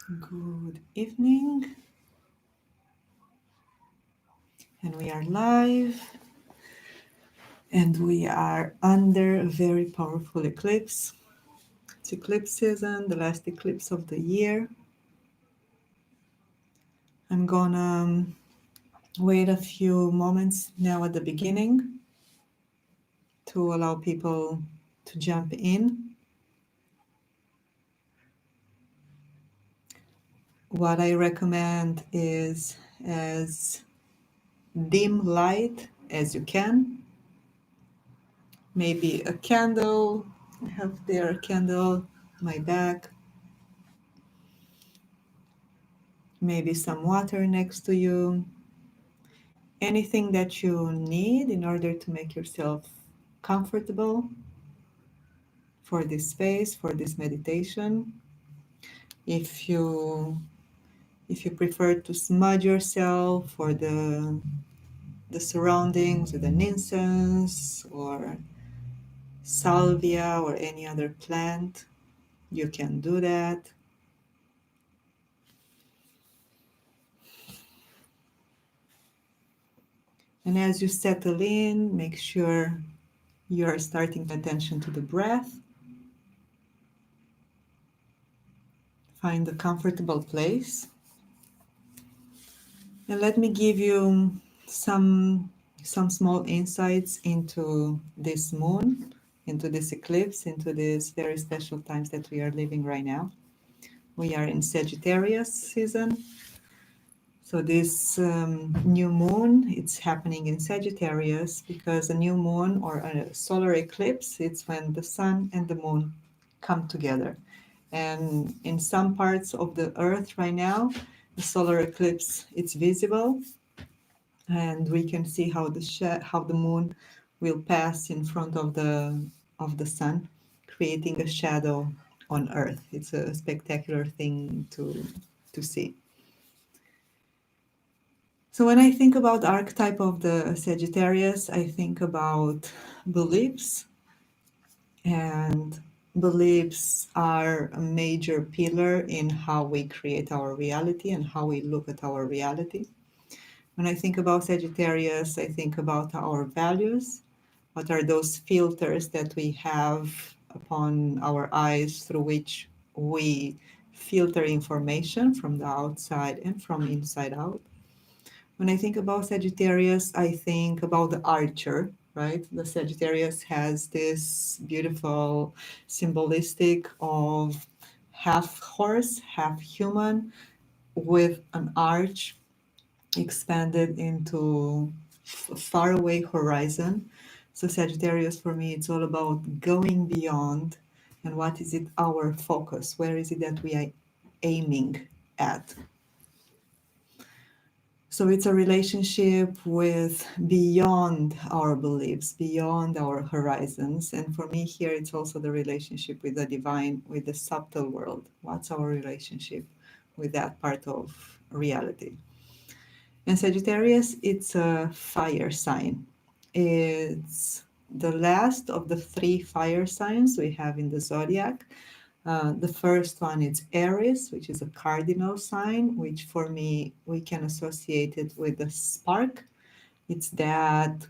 Good evening, and we are live, and we are under a very powerful eclipse. It's eclipse season, the last eclipse of the year. I'm gonna wait a few moments now at the beginning to allow people to jump in. What I recommend is as dim light as you can. Maybe a candle. I have there a candle, my back. Maybe some water next to you. Anything that you need in order to make yourself comfortable for this space, for this meditation. If you prefer to smudge yourself for the surroundings with an incense or salvia or any other plant, you can do that. And as you settle in, make sure you are starting to pay attention to the breath. Find a comfortable place. And let me give you some small insights into this moon, into this eclipse, into these very special times that we are living right now. We are in Sagittarius season. So this new moon, it's happening in Sagittarius because a new moon or a solar eclipse, it's when the sun and the moon come together. And in some parts of the earth right now, the solar eclipse, it's visible, and we can see how the moon will pass in front of the sun, creating a shadow on earth. It's a spectacular thing to see. So when I think about the archetype of the Sagittarius, I think about beliefs, and beliefs are a major pillar in how we create our reality and how we look at our reality. When I think about Sagittarius, I think about our values. What are those filters that we have upon our eyes through which we filter information from the outside and from inside out? When I think about Sagittarius, I think about the archer, right? The Sagittarius has this beautiful symbolistic of half horse, half human, with an arch expanded into faraway horizon. So Sagittarius for me, it's all about going beyond, and what is it our focus? Where is it that we are aiming at? So it's a relationship with beyond our beliefs, beyond our horizons. And for me here, it's also the relationship with the divine, with the subtle world. What's our relationship with that part of reality? And Sagittarius, it's a fire sign. It's the last of the three fire signs we have in the zodiac. The first one is Aries, which is a cardinal sign, which for me, we can associate it with the spark. It's that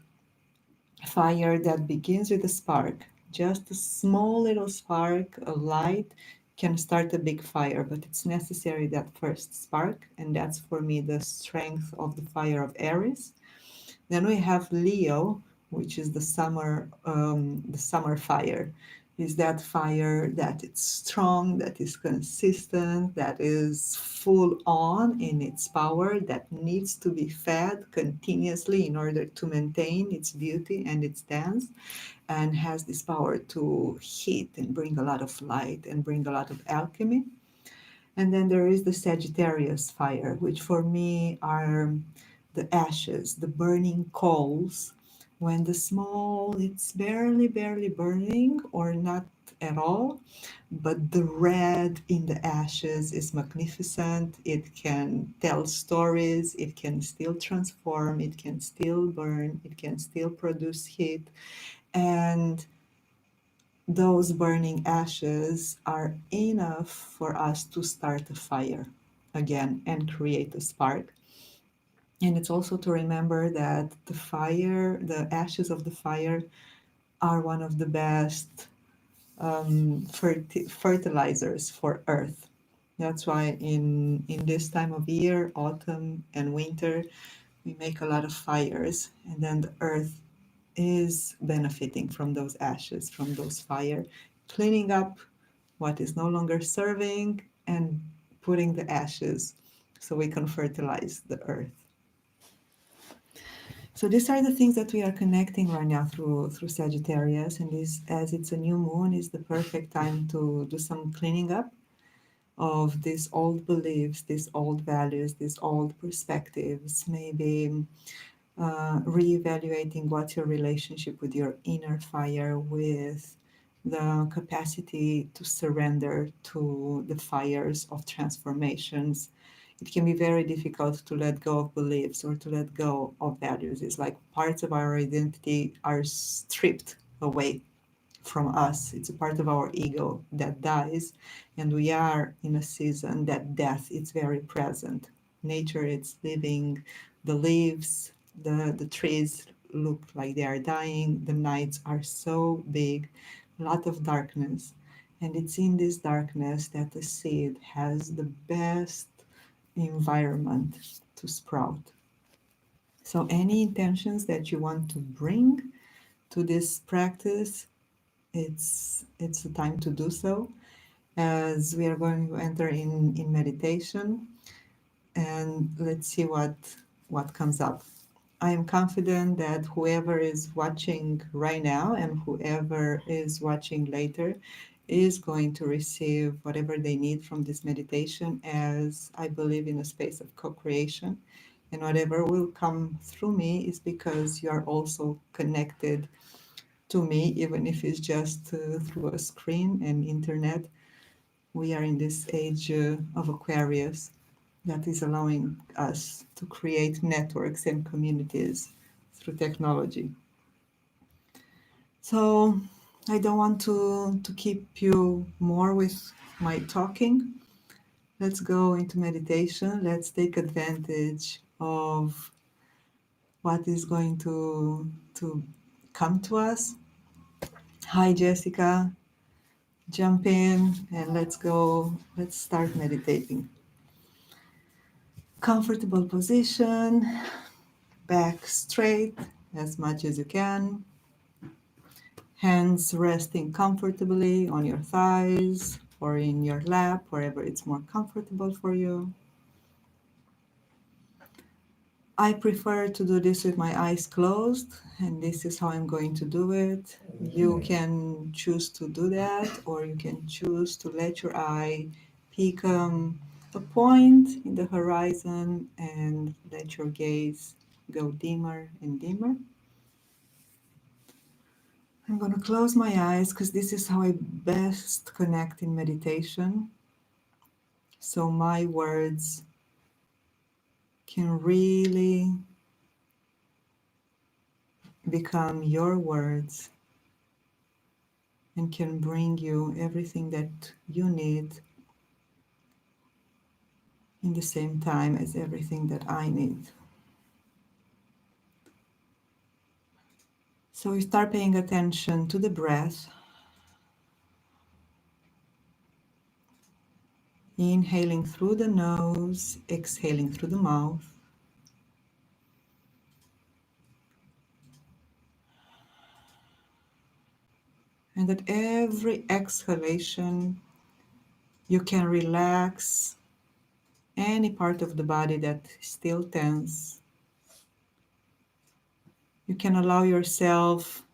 fire that begins with a spark. Just a small little spark, a light, can start a big fire, but it's necessary that first spark, and that's for me the strength of the fire of Aries. Then we have Leo, which is the summer fire. Is that fire that it's strong, that is consistent, that is full on in its power, that needs to be fed continuously in order to maintain its beauty and its dance, and has this power to heat and bring a lot of light and bring a lot of alchemy. And then there is the Sagittarius fire, which for me are the ashes, the burning coals, when the small, it's barely burning or not at all, but the red in the ashes is magnificent. It can tell stories, it can still transform, it can still burn, it can still produce heat. And those burning ashes are enough for us to start a fire again and create a spark. And it's also to remember that the fire, the ashes of the fire, are one of the best fertilizers for earth. That's why in this time of year, autumn and winter, we make a lot of fires, and then the earth is benefiting from those ashes, from those fire, cleaning up what is no longer serving and putting the ashes so we can fertilize the earth. So these are the things that we are connecting right now through Sagittarius, and this, as it's a new moon, is the perfect time to do some cleaning up of these old beliefs, these old values, these old perspectives. Maybe reevaluating what's your relationship with your inner fire, with the capacity to surrender to the fires of transformations. It can be very difficult to let go of beliefs or to let go of values. It's like parts of our identity are stripped away from us. It's a part of our ego that dies, and we are in a season that death is very present. Nature, it's living, the leaves, the trees look like they are dying, the nights are so big, a lot of darkness. And it's in this darkness that the seed has the best environment to sprout. So any intentions that you want to bring to this practice, it's the time to do so, as we are going to enter in meditation, and let's see what comes up. I am confident that whoever is watching right now and whoever is watching later is going to receive whatever they need from this meditation, as I believe in a space of co-creation, and whatever will come through me is because you are also connected to me, even if it's just through a screen and internet. We are in this age of Aquarius that is allowing us to create networks and communities through technology. So I don't want to keep you more with my talking. Let's go into meditation. Let's take advantage of what is going to come to us. Hi, Jessica. Jump in and let's go. Let's start meditating. Comfortable position, back straight as much as you can. Hands resting comfortably on your thighs or in your lap, wherever it's more comfortable for you. I prefer to do this with my eyes closed, and this is how I'm going to do it. You can choose to do that, or you can choose to let your eye pick a point in the horizon and let your gaze go dimmer and dimmer. I'm going to close my eyes because this is how I best connect in meditation. So my words can really become your words and can bring you everything that you need in the same time as everything that I need. So we start paying attention to the breath, inhaling through the nose, exhaling through the mouth. And at every exhalation, you can relax any part of the body that is still tense. You can allow yourself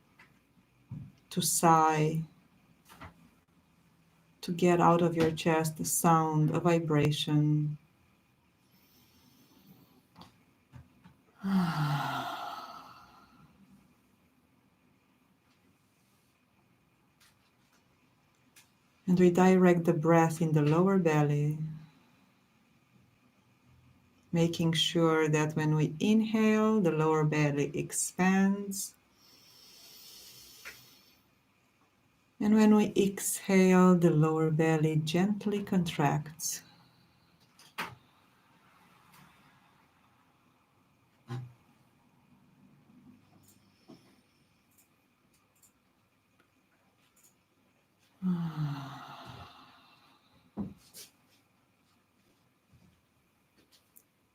to sigh, to get out of your chest a sound, a vibration. And redirect the breath in the lower belly, making sure that when we inhale, the lower belly expands. And when we exhale, the lower belly gently contracts.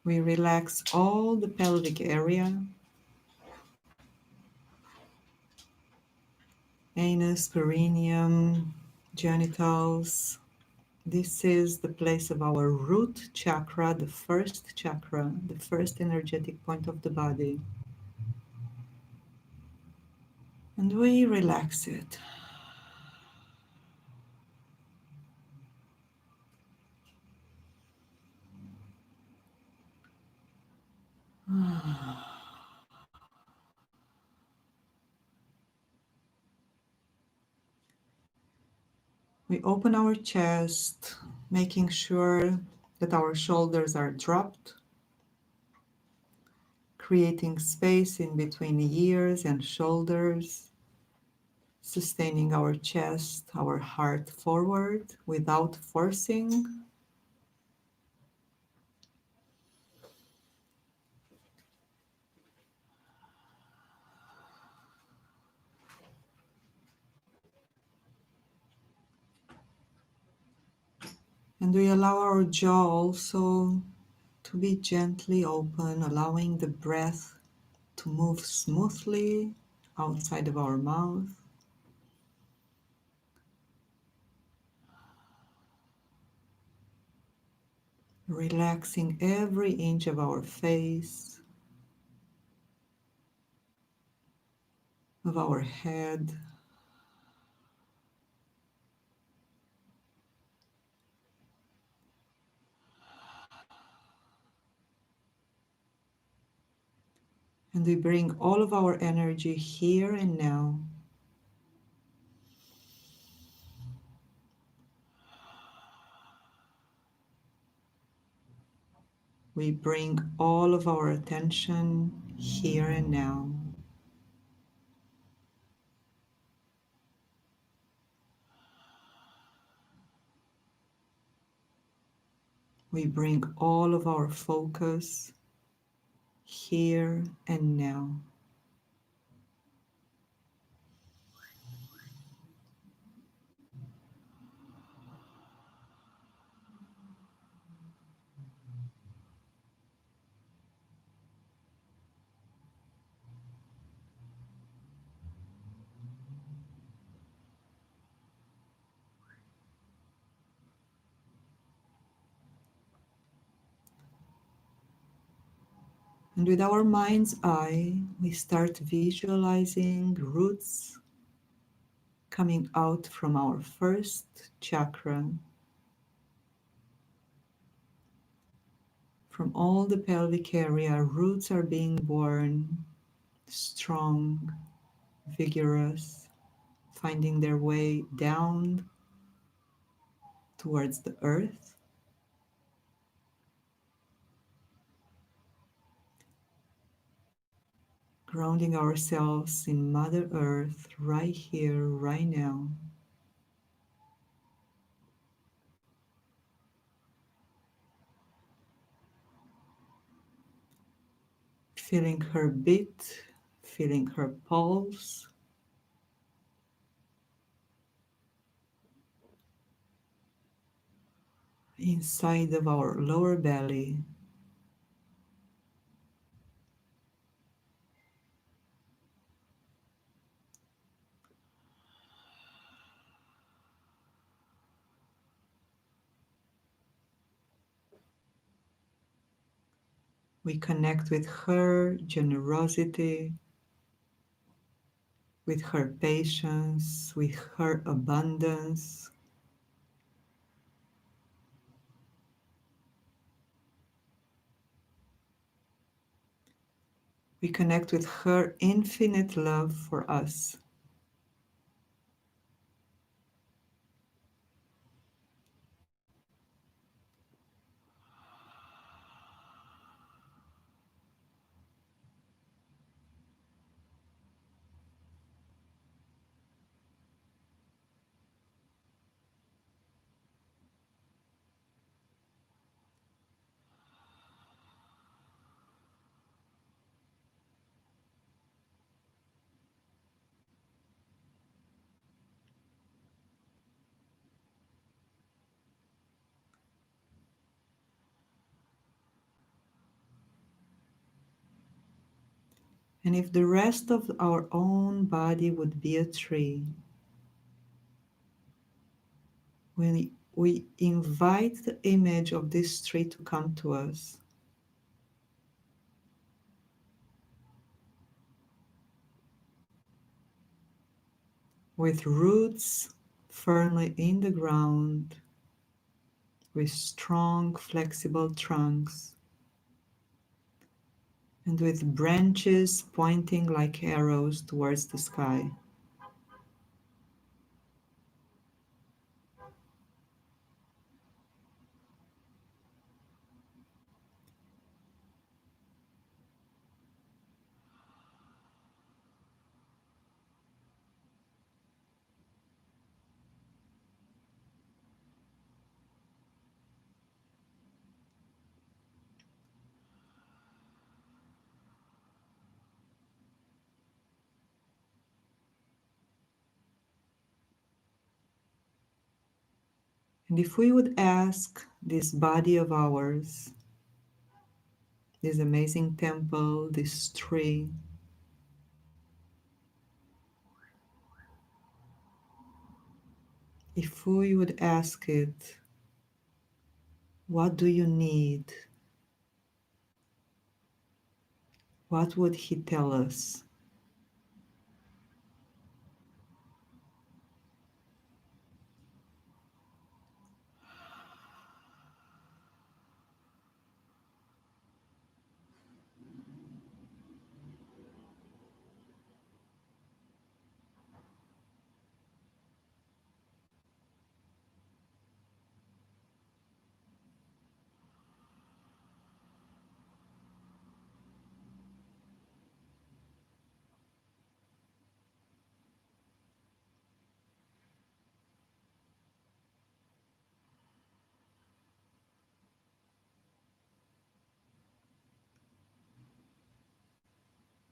We relax all the pelvic area, anus, perineum, genitals. This is the place of our root chakra, the first energetic point of the body. And we relax it. We open our chest, making sure that our shoulders are dropped, creating space in between ears and shoulders, sustaining our chest, our heart forward without forcing. And we allow our jaw also to be gently open, allowing the breath to move smoothly outside of our mouth. Relaxing every inch of our face, of our head. And we bring all of our energy here and now. We bring all of our attention here and now. We bring all of our focus here and now. And with our mind's eye, we start visualizing roots coming out from our first chakra, from all the pelvic area. Roots are being born, strong, vigorous, finding their way down towards the earth. Grounding ourselves in Mother Earth right here, right now. Feeling her beat, feeling her pulse. Inside of our lower belly. We connect with her generosity, with her patience, with her abundance. We connect with her infinite love for us. And if the rest of our own body would be a tree, when we invite the image of this tree to come to us, with roots firmly in the ground, with strong, flexible trunks, and with branches pointing like arrows towards the sky. And if we would ask this body of ours, this amazing temple, this tree, if we would ask it, what do you need? What would he tell us?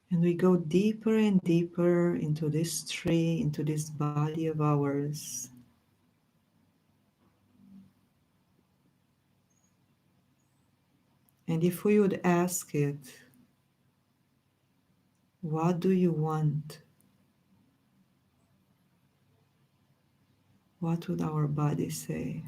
And we go deeper and deeper into this tree, into this body of ours. And if we would ask it, what do you want? What would our body say?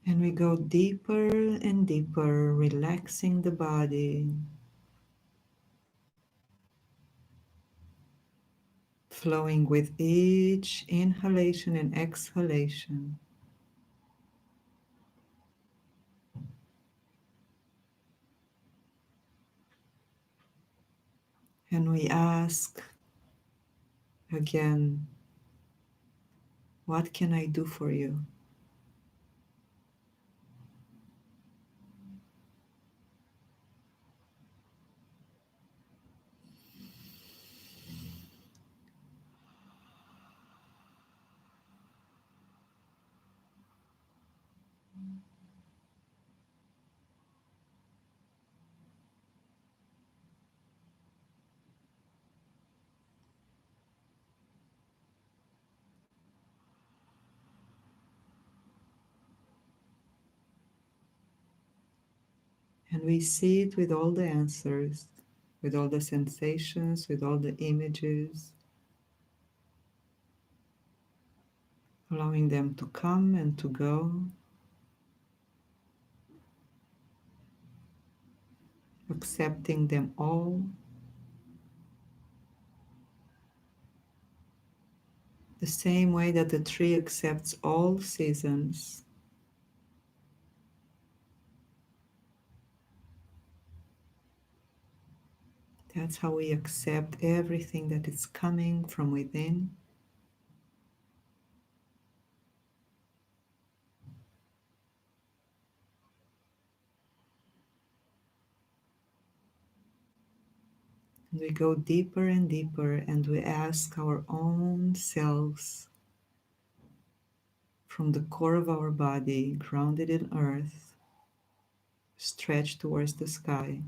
And we go deeper and deeper, relaxing the body, flowing with each inhalation and exhalation. And we ask again, what can I do for you? And we see it with all the answers, with all the sensations, with all the images, allowing them to come and to go, accepting them all, the same way that the tree accepts all seasons. That's how we accept everything that is coming from within. And we go deeper and deeper and we ask our own selves from the core of our body, grounded in earth, stretched towards the sky.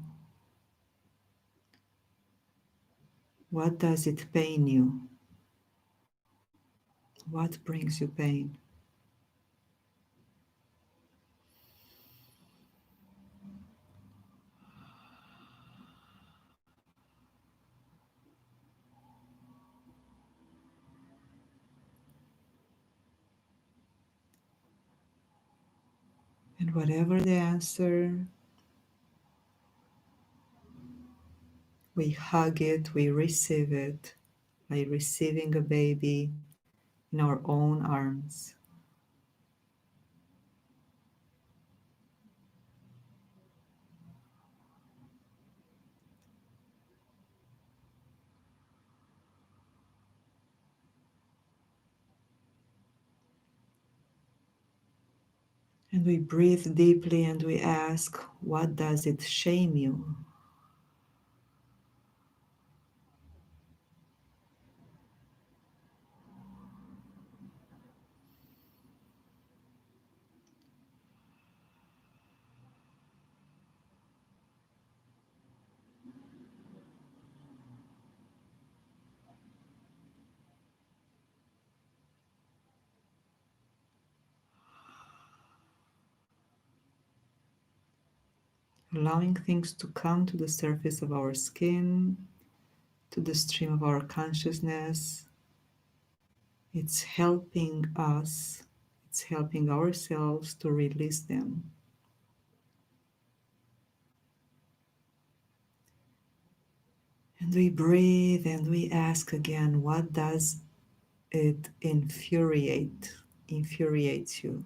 What does it pain you? What brings you pain? And whatever the answer, we hug it, we receive it, like receiving a baby in our own arms. And we breathe deeply and we ask, what does it shame you? Allowing things to come to the surface of our skin, to the stream of our consciousness. It's helping us, it's helping ourselves to release them. And we breathe and we ask again, what does it infuriates you?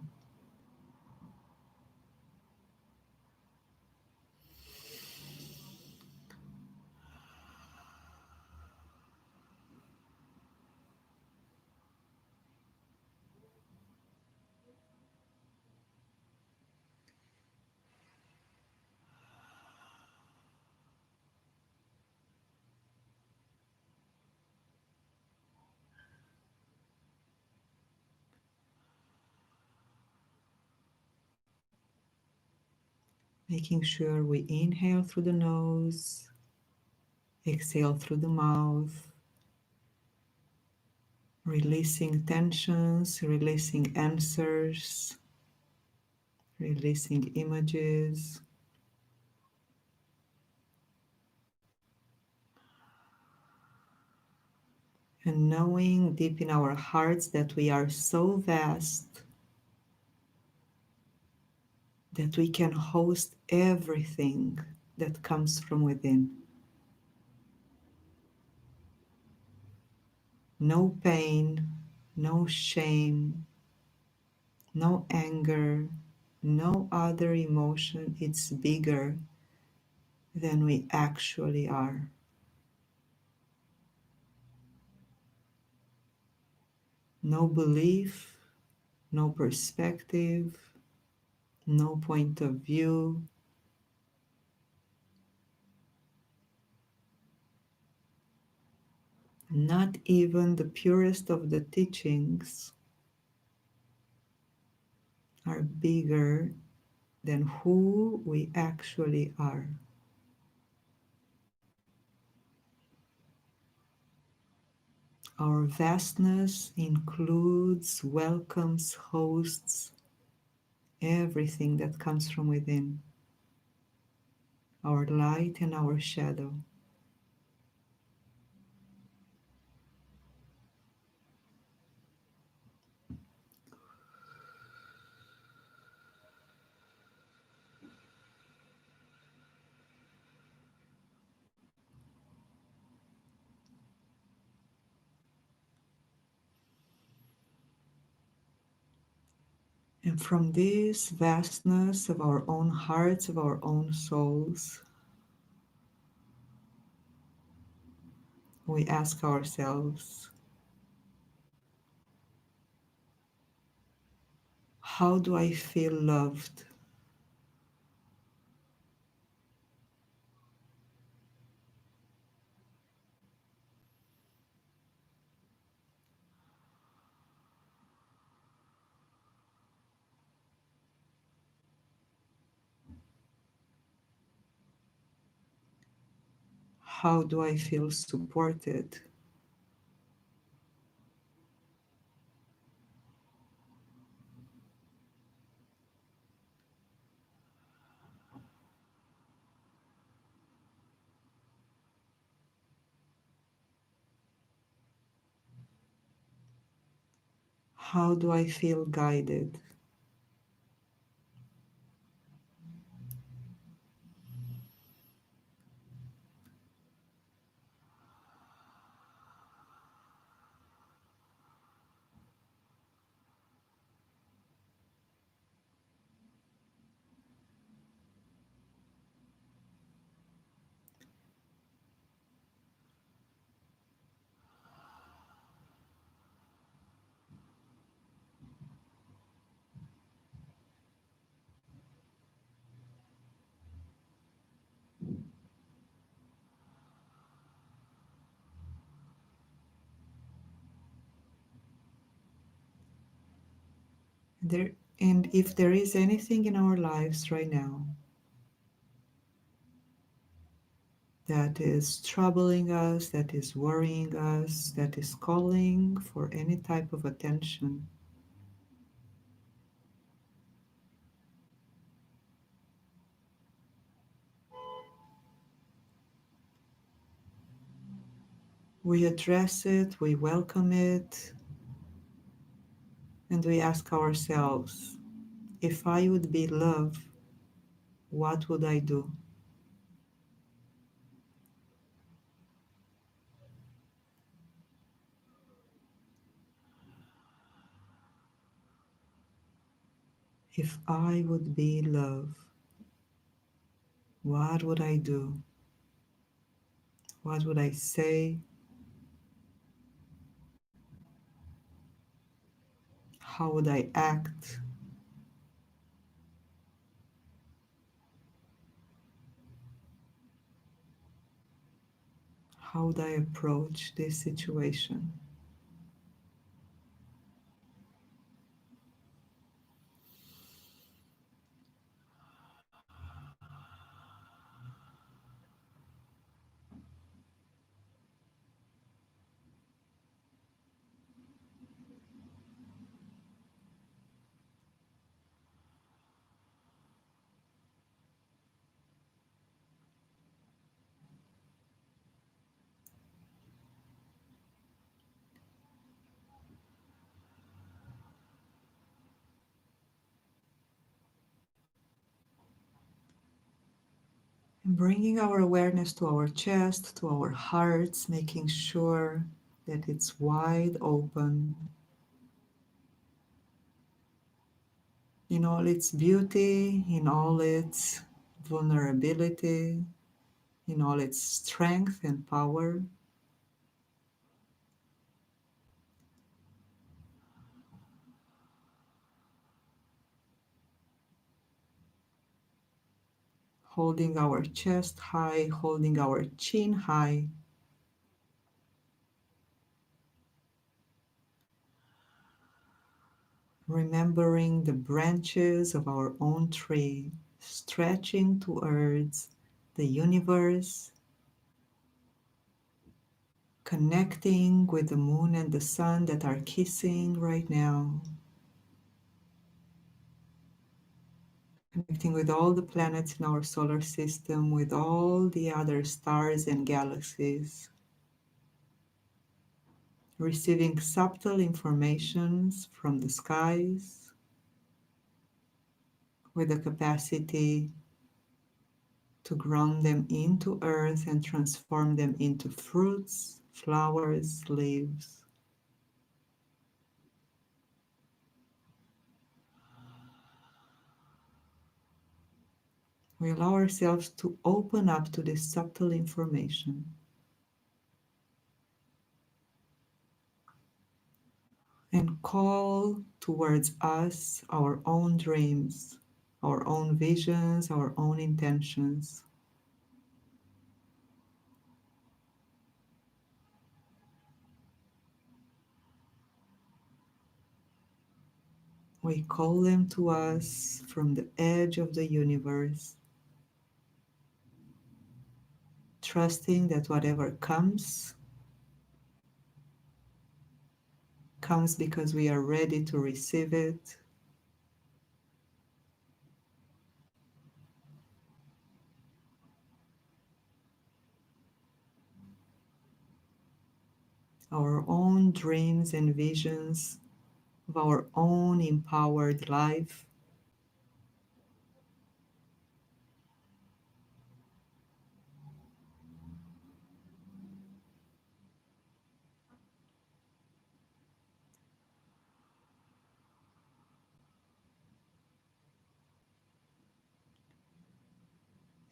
Making sure we inhale through the nose, exhale through the mouth, releasing tensions, releasing answers, releasing images. And knowing deep in our hearts that we are so vast that we can host everything that comes from within. No pain, no shame, no anger, no other emotion. It's bigger than we actually are. No belief, no perspective, no point of view. Not even the purest of the teachings are bigger than who we actually are. Our vastness includes, welcomes, hosts everything that comes from within, our light and our shadow. And from this vastness of our own hearts, of our own souls, We ask ourselves, how do I feel loved? How do I feel supported? How do I feel guided? There, and if there is anything in our lives right now that is troubling us, that is worrying us, that is calling for any type of attention, we address it, we welcome it, and we ask ourselves, if I would be love, what would I do? If I would be love, what would I do? What would I say? How would I act? How would I approach this situation? And bringing our awareness to our chest, to our hearts, making sure that it's wide open in all its beauty, in all its vulnerability, in all its strength and power. Holding our chest high, holding our chin high, remembering the branches of our own tree stretching towards the universe, connecting with the moon and the sun that are kissing right now, connecting with all the planets in our solar system, with all the other stars and galaxies, receiving subtle informations from the skies with the capacity to ground them into earth and transform them into fruits, flowers, leaves. We allow ourselves to open up to this subtle information. and call towards us our own dreams, our own visions, our own intentions. We call them to us from the edge of the universe, trusting that whatever comes because we are ready to receive it. Our own dreams and visions of our own empowered life,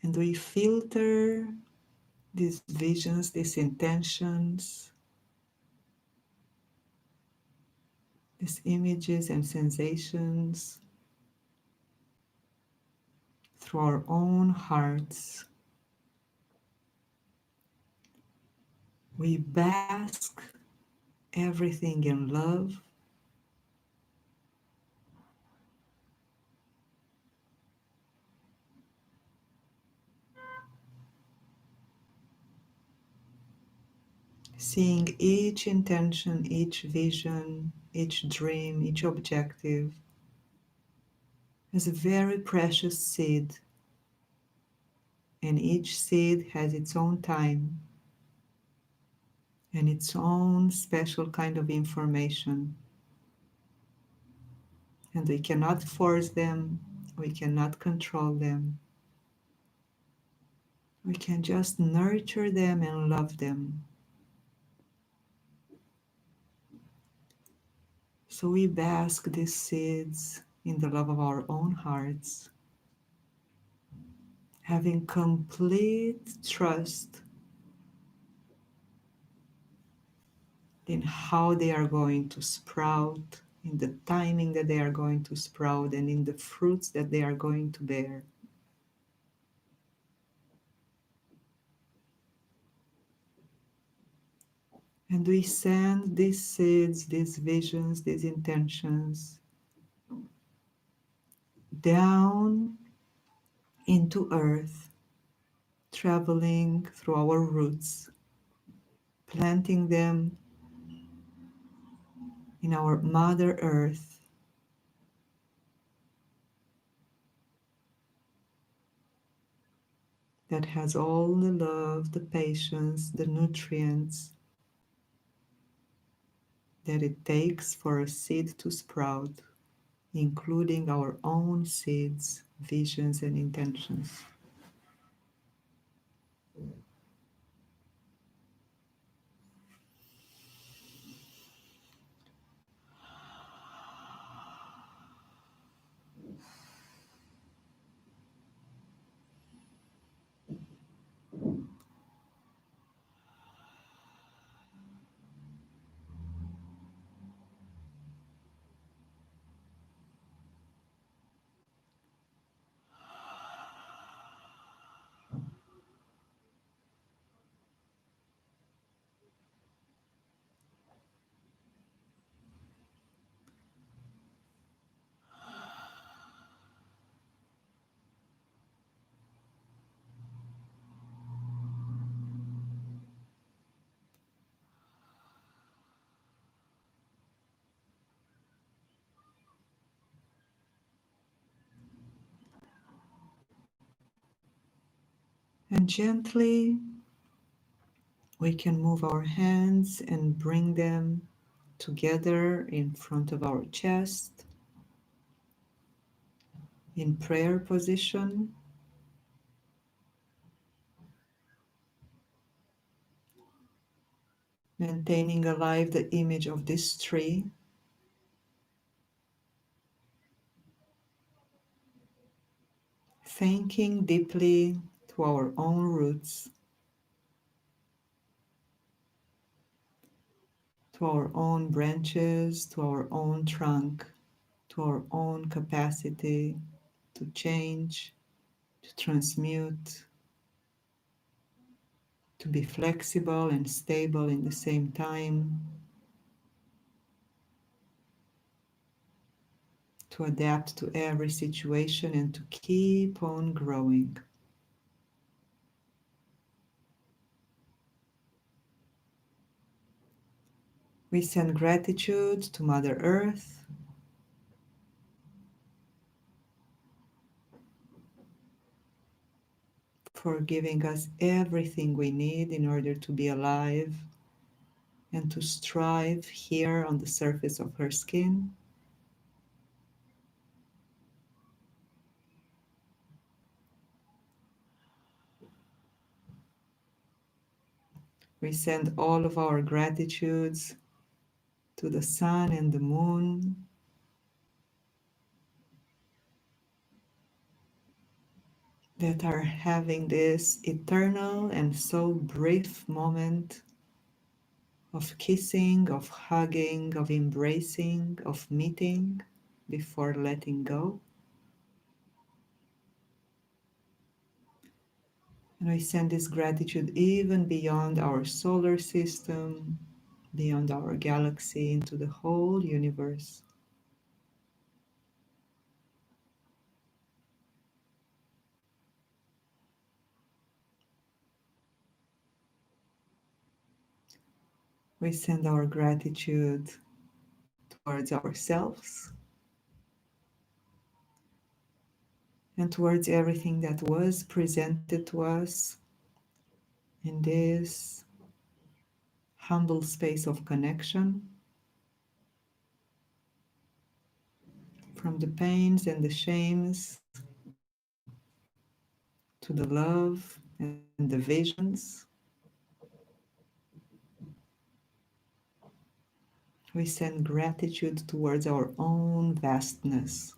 and we filter these visions, these intentions, these images and sensations through our own hearts. We bask everything in love, seeing each intention, each vision, each dream, each objective as a very precious seed, and each seed has its own time and its own special kind of information, and we cannot force them, we cannot control them. We can just nurture them and love them. So we bask these seeds in the love of our own hearts, having complete trust in how they are going to sprout, in the timing that they are going to sprout, and in the fruits that they are going to bear. And we send these seeds, these visions, these intentions down into earth, traveling through our roots, planting them in our Mother Earth, that has all the love, the patience, the nutrients that it takes for a seed to sprout, including our own seeds, visions, and intentions. And gently, we can move our hands and bring them together in front of our chest in prayer position, maintaining alive the image of this tree, thanking deeply to our own roots, to our own branches, to our own trunk, to our own capacity to change, to transmute, to be flexible and stable in the same time, to adapt to every situation and to keep on growing. We send gratitude to Mother Earth for giving us everything we need in order to be alive and to strive here on the surface of her skin. We send all of our gratitudes to the sun and the moon that are having this eternal and so brief moment of kissing, of hugging, of embracing, of meeting before letting go. And we send this gratitude even beyond our solar system, beyond our galaxy, into the whole universe. We send our gratitude towards ourselves and towards everything that was presented to us in this humble space of connection, from the pains and the shames to the love and the visions. We send gratitude towards our own vastness.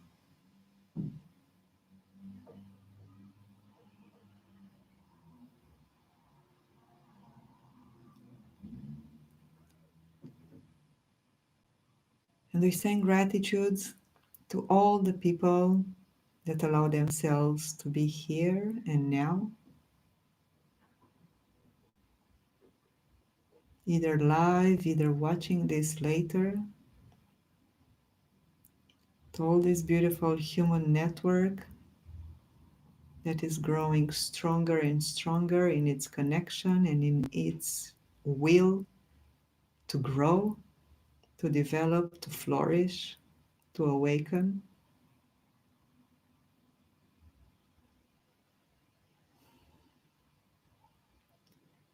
And we send gratitude to all the people that allow themselves to be here and now, either live, either watching this later, to all this beautiful human network that is growing stronger and stronger in its connection and in its will to grow, to develop, to flourish, to awaken.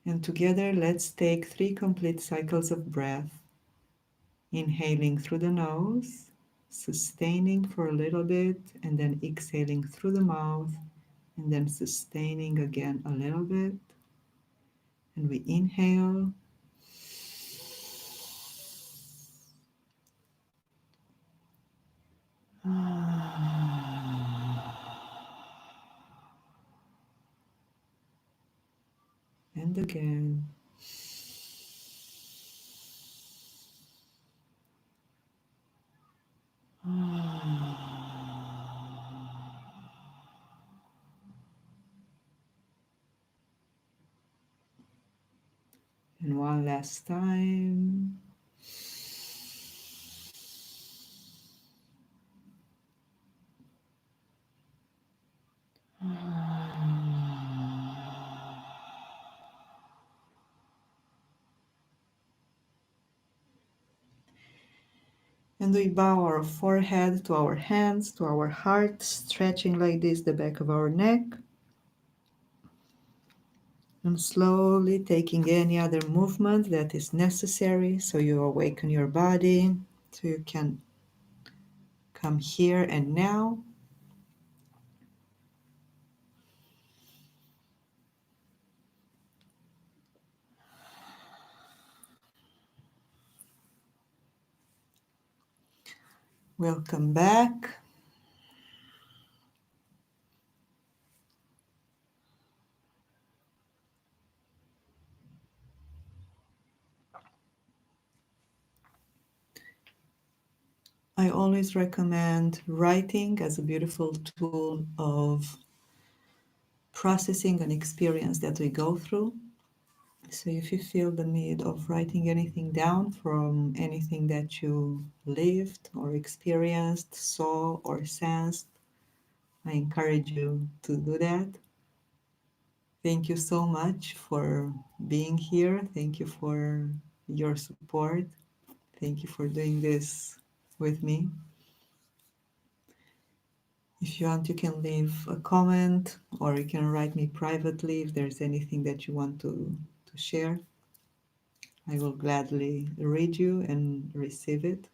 And together, let's take 3 complete cycles of breath, inhaling through the nose, sustaining for a little bit, and then exhaling through the mouth, and then sustaining again a little bit. And we inhale. And again. And one last time. And we bow our forehead to our hands, to our heart, stretching like this the back of our neck. And slowly taking any other movement that is necessary so you awaken your body, so you can come here and now. Welcome back. I always recommend writing as a beautiful tool of processing an experience that we go through. So if you feel the need of writing anything down from anything that you lived or experienced, saw or sensed, I encourage you to do that. Thank you so much for being here. Thank you for your support. Thank you for doing this with me. If you want, you can leave a comment or you can write me privately if there's anything that you want to share. I will gladly read you and receive it.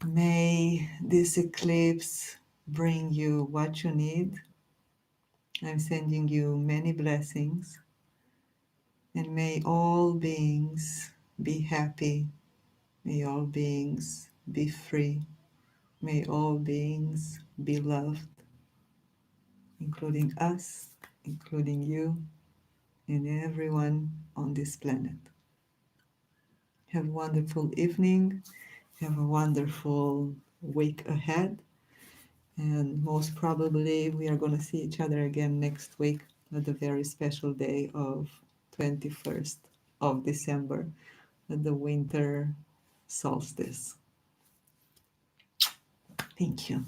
May this eclipse bring you what you need. I'm sending you many blessings, and may all beings be happy. May all beings be free. May all beings be loved, including us, including you, and everyone on this planet. Have a wonderful evening. Have a wonderful week ahead. And most probably we are going to see each other again next week at the very special day of 21st of December at the winter solstice. Thank you.